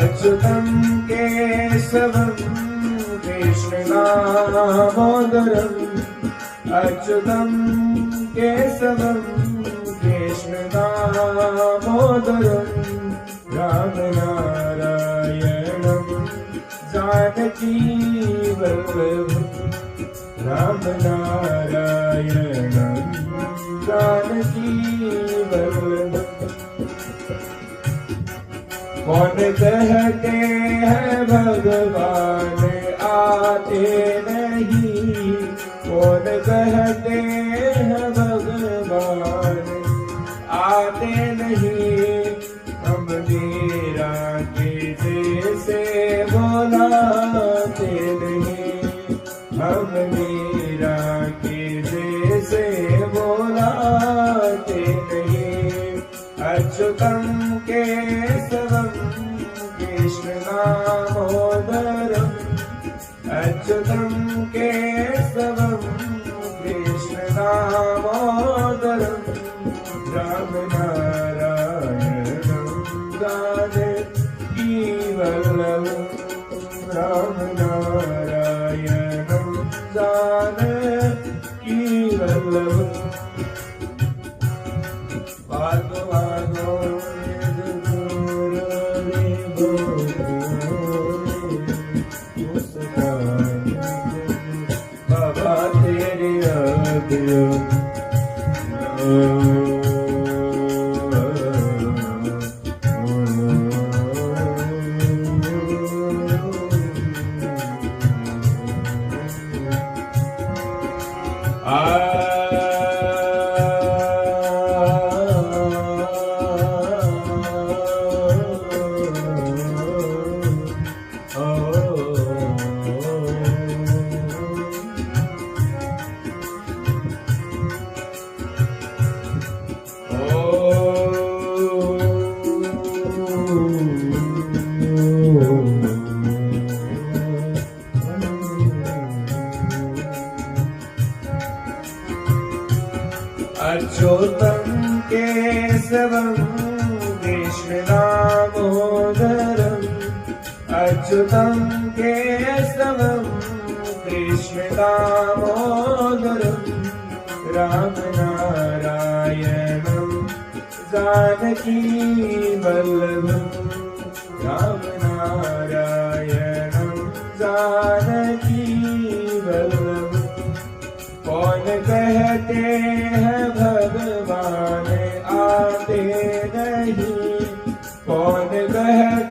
अच्युतं केशवं कृष्णदामोदरम् अच्युतं केशवं कृष्णदामोदरम् रामनारायणं जानकीवल्लभम् रामनारायणं जानकीवल्लभम्। कौन कहते हैं भगवान आते नहीं, कौन कहते हैं भगवान आते नहीं, हम मीरा के जैसे बोलाते नहीं, हम मीरा के जैसे बोलाते नहीं। अच्युतं केशवं कृष्णदामोदरम् अच्युतं केशवं कृष्णदामोदरम् रामनारायणं जानकीवल्लभम् रामनारायणं जानकीवल्लभम्। वादो वादो बाबा तेरे आगे अच्युतं केशवं कृष्णदामोदरम् अच्युतं केशवं कृष्णदामोदरम् रामनारायणं जानकीवल्लभम् रामनारायणं